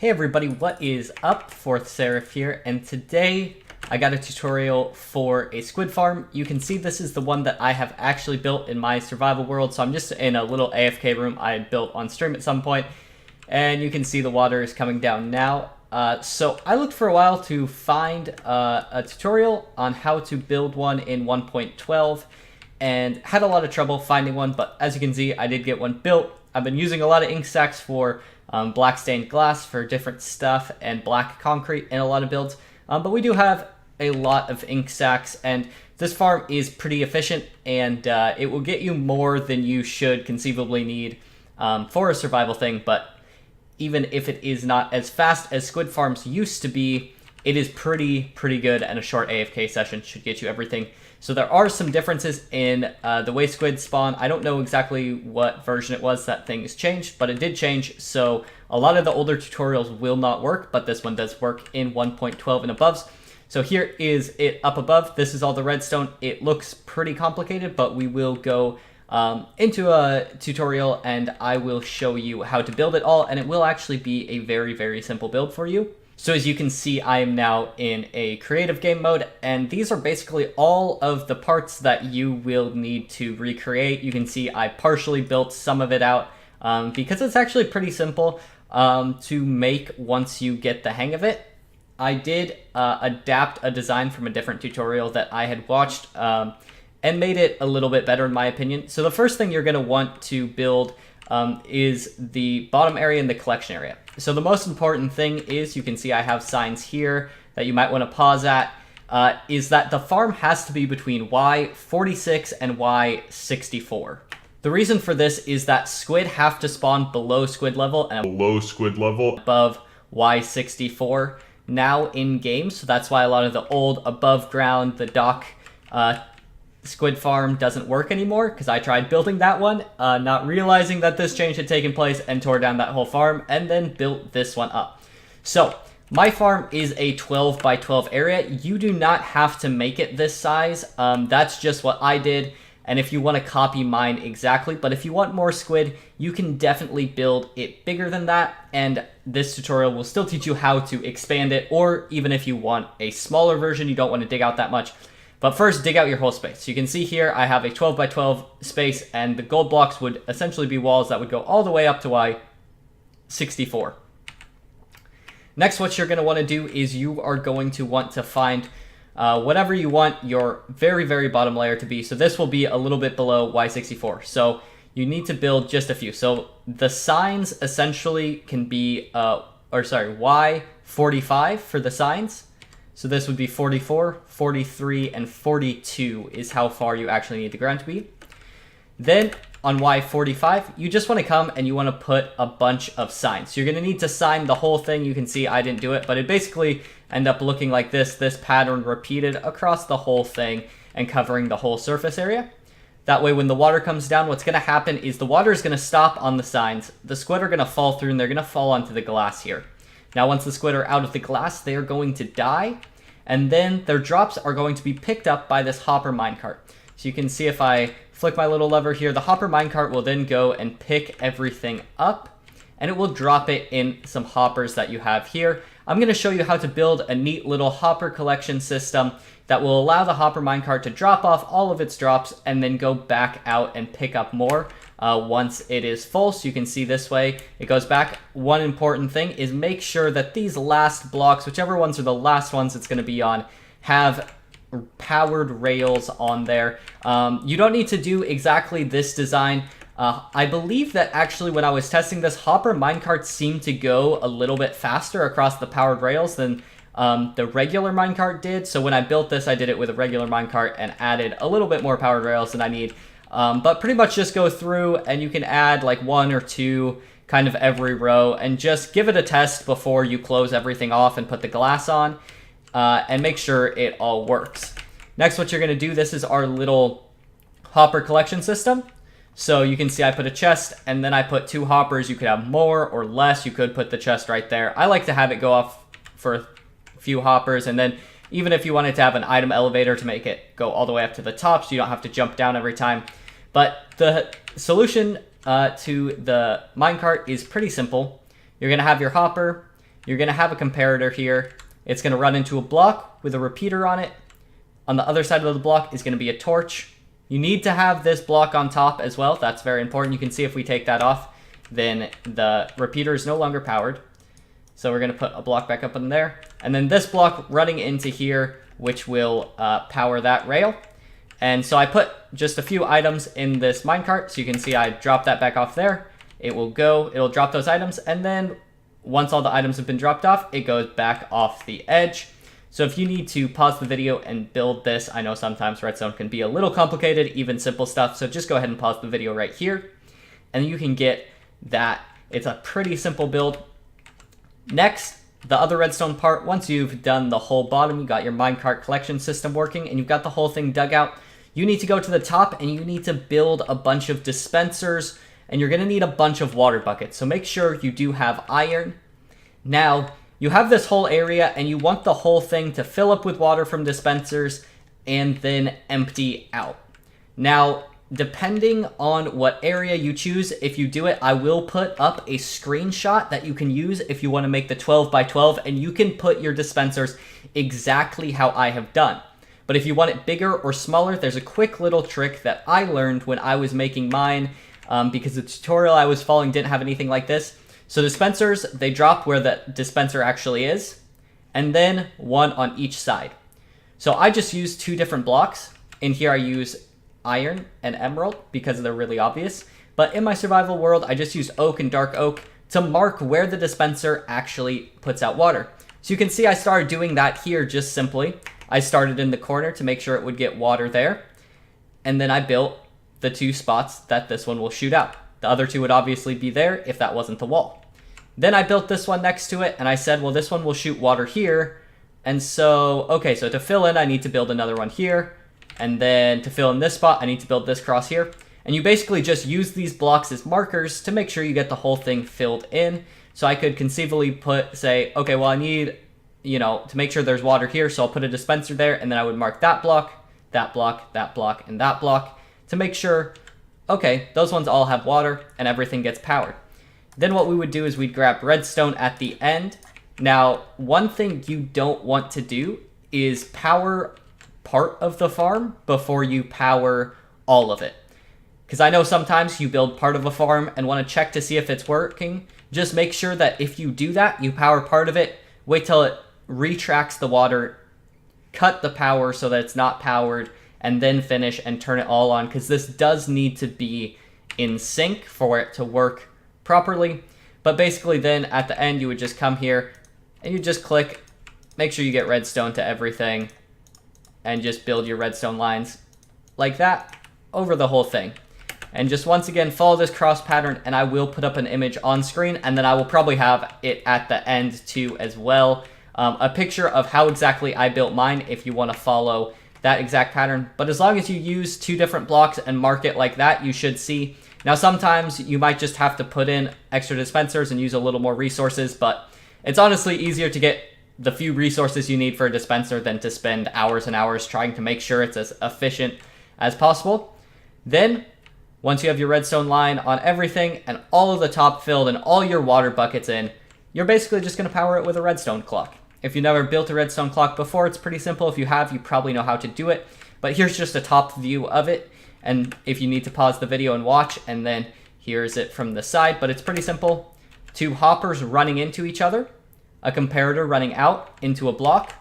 Hey everybody, what is up? Fourth Seraph here, and today I got a tutorial for a squid farm. You can see this is the one that I have actually built in my survival world, so I'm just in a little AFK room I built on stream at some point, and you can see the water is coming down now. So I looked for a while to find a tutorial on how to build one in 1.12, and had a lot of trouble finding one, but as you can see, I did get one built. I've been using a lot of ink sacks for black stained glass for different stuff and black concrete in a lot of builds, but we do have a lot of ink sacks, and this farm is pretty efficient, and it will get you more than you should conceivably need for a survival thing. But even if it is not as fast as squid farms used to be, it is pretty good, and a short AFK session should get you everything. So there are some differences in the way squid spawn. I don't know exactly what version it was that things changed, but it did change. So a lot of the older tutorials will not work, but this one does work in 1.12 and above. So here is it up above. This is all the redstone. It looks pretty complicated, but we will go into a tutorial and I will show you how to build it all, and it will actually be a very simple build for you. So as you can see, I am now in a creative game mode, and these are basically all of the parts that you will need to recreate. You can see I partially built some of it out because it's actually pretty simple to make once you get the hang of it. I did adapt a design from a different tutorial that I had watched and made it a little bit better in my opinion. So the first thing you're going to want to build is the bottom area and the collection area. So the most important thing is, you can see I have signs here that you might want to pause at, is that the farm has to be between Y46 and Y64. The reason for this is that squid have to spawn below squid level and above Y64 now in game. So that's why a lot of the old above ground, the dock squid farm doesn't work anymore, because I tried building that one, not realizing that this change had taken place, and tore down that whole farm and then built this one up. So my farm is a 12 by 12 area. You do not have to make it this size. That's just what I did, and if you want to copy mine exactly, but if you want more squid, you can definitely build it bigger than that, and this tutorial will still teach you how to expand it, or even if you want a smaller version, you don't want to dig out that much. But first, dig out your whole space. So you can see here, I have a 12 by 12 space, and the gold blocks would essentially be walls that would go all the way up to Y64. Next, what you're going to want to do is you are going to want to find whatever you want your very bottom layer to be. So this will be a little bit below Y64. So you need to build just a few. So the signs essentially can be, Y45 for the signs. So this would be 44, 43, and 42 is how far you actually need the ground to be. Then on Y45, you just want to come and you want to put a bunch of signs. So you're going to need to sign the whole thing. You can see I didn't do it, but it basically end up looking like this pattern repeated across the whole thing and covering the whole surface area. That way when the water comes down, what's going to happen is the water is going to stop on the signs. The squid are going to fall through and they're going to fall onto the glass here. Now, once the squid are out of the glass, they are going to die, and then their drops are going to be picked up by this hopper minecart. So you can see if I flick my little lever here, the hopper minecart will then go and pick everything up, and it will drop it in some hoppers that you have here. I'm going to show you how to build a neat little hopper collection system that will allow the hopper minecart to drop off all of its drops and then go back out and pick up more once it is full. So you can see this way it goes back. One important thing is make sure that these last blocks, whichever ones are the last ones it's going to be on, have powered rails on there. You don't need to do exactly this design. I believe that actually when I was testing this, hopper minecarts seemed to go a little bit faster across the powered rails than the regular minecart did. So when I built this, I did it with a regular minecart and added a little bit more powered rails than I need. But pretty much just go through and you can add like 1 or 2 kind of every row and just give it a test before you close everything off and put the glass on, and make sure it all works. Next, what you're going to do, this is our little hopper collection system. So you can see I put a chest and then I put 2 hoppers. You could have more or less. You could put the chest right there. I like to have it go off for a few hoppers, and then even if you wanted to have an item elevator to make it go all the way up to the top so you don't have to jump down every time. But the solution to the minecart is pretty simple. You're going to have your hopper. you're going to have a comparator here. It's going to run into a block with a repeater on it. On the other side of the block is going to be a torch. You need to have this block on top as well. That's very important. You can see if we take that off, then the repeater is no longer powered. So we're going to put a block back up in there. And then this block running into here, which will power that rail. And so I put just a few items in this minecart. So you can see I dropped that back off there. It will go, it'll drop those items. And then once all the items have been dropped off, it goes back off the edge. So if you need to pause the video and build this, I know sometimes redstone can be a little complicated, even simple stuff. So just go ahead and pause the video right here. And you can get that. It's a pretty simple build. Next, the other redstone part, once you've done the whole bottom, you got your minecart collection system working, and you've got the whole thing dug out, you need to go to the top and you need to build a bunch of dispensers, and you're going to need a bunch of water buckets. So make sure you do have iron. Now, you have this whole area and you want the whole thing to fill up with water from dispensers and then empty out. Now, depending on what area you choose, if you do it, I will put up a screenshot that you can use if you want to make the 12 by 12, and you can put your dispensers exactly how I have done. But if you want it bigger or smaller, there's a quick little trick that I learned when I was making mine, because the tutorial I was following didn't have anything like this. So dispensers, they drop where the dispenser actually is, and then one on each side. So I just use 2 different blocks. In here I use iron and emerald because they're really obvious. But in my survival world, I just use oak and dark oak to mark where the dispenser actually puts out water. So you can see I started doing that here just simply. I started in the corner to make sure it would get water there. And then I built the 2 spots that this one will shoot out. The other 2 would obviously be there if that wasn't the wall. Then I built this one next to it, and I said, well, this one will shoot water here. And so, okay, so to fill in, I need to build another one here. And then to fill in this spot, I need to build this cross here. And you basically just use these blocks as markers to make sure you get the whole thing filled in. So I could conceivably say, okay, well, I need, to make sure there's water here. So I'll put a dispenser there, and then I would mark that block, that block, that block, and that block to make sure, okay, those ones all have water and everything gets powered. Then what we would do is we'd grab redstone at the end. Now, one thing you don't want to do is power part of the farm before you power all of it. Because I know sometimes you build part of a farm and want to check to see if it's working. Just make sure that if you do that, you power part of it, wait till it retracts the water, cut the power so that it's not powered, and then finish and turn it all on, because this does need to be in sync for it to work properly. But basically then at the end you would just come here and you just click, make sure you get redstone to everything, and just build your redstone lines like that over the whole thing. And just once again follow this cross pattern, and I will put up an image on screen, and then I will probably have it at the end too as well. A picture of how exactly I built mine if you want to follow that exact pattern. But as long as you use 2 different blocks and mark it like that, you should see. Now sometimes you might just have to put in extra dispensers and use a little more resources, but it's honestly easier to get the few resources you need for a dispenser than to spend hours and hours trying to make sure it's as efficient as possible. Then, once you have your redstone line on everything and all of the top filled and all your water buckets in, you're basically just going to power it with a redstone clock. If you've never built a redstone clock before, it's pretty simple. If you have, you probably know how to do it. But here's just a top view of it. And if you need to pause the video and watch, and then here's it from the side. But it's pretty simple. 2 hoppers running into each other, a comparator running out into a block,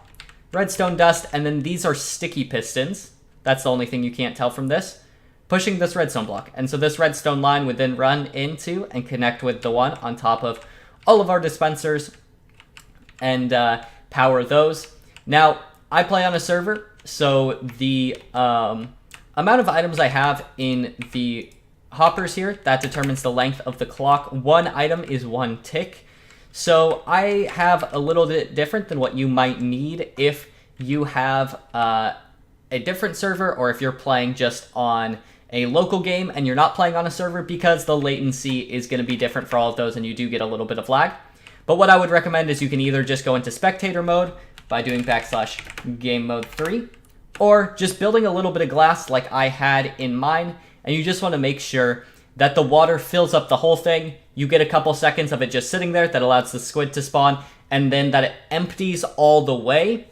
redstone dust, and then these are sticky pistons. That's the only thing you can't tell from this. Pushing this redstone block. And so this redstone line would then run into and connect with the one on top of all of our dispensers and power those. Now, I play on a server, so the amount of items I have in the hoppers here, that determines the length of the clock. 1 item is 1 tick. So I have a little bit different than what you might need if you have a different server, or if you're playing just on a local game and you're not playing on a server, because the latency is going to be different for all of those and you do get a little bit of lag. But what I would recommend is you can either just go into spectator mode by doing \game mode 3, or just building a little bit of glass like I had in mine, and you just want to make sure that the water fills up the whole thing. You get a couple seconds of it just sitting there that allows the squid to spawn, and then that it empties all the way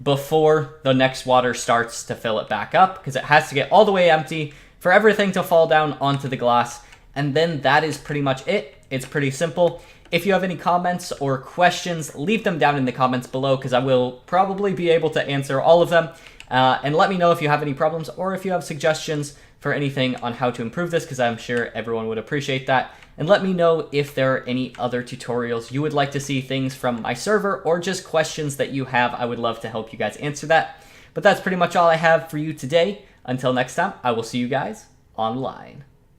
before the next water starts to fill it back up, because it has to get all the way empty for everything to fall down onto the glass. And then that is pretty much it. It's pretty simple. If you have any comments or questions, leave them down in the comments below, because I will probably be able to answer all of them. And let me know if you have any problems or if you have suggestions for anything on how to improve this, because I'm sure everyone would appreciate that. And let me know if there are any other tutorials you would like to see, things from my server, or just questions that you have. I would love to help you guys answer that. But that's pretty much all I have for you today. Until next time, I will see you guys online.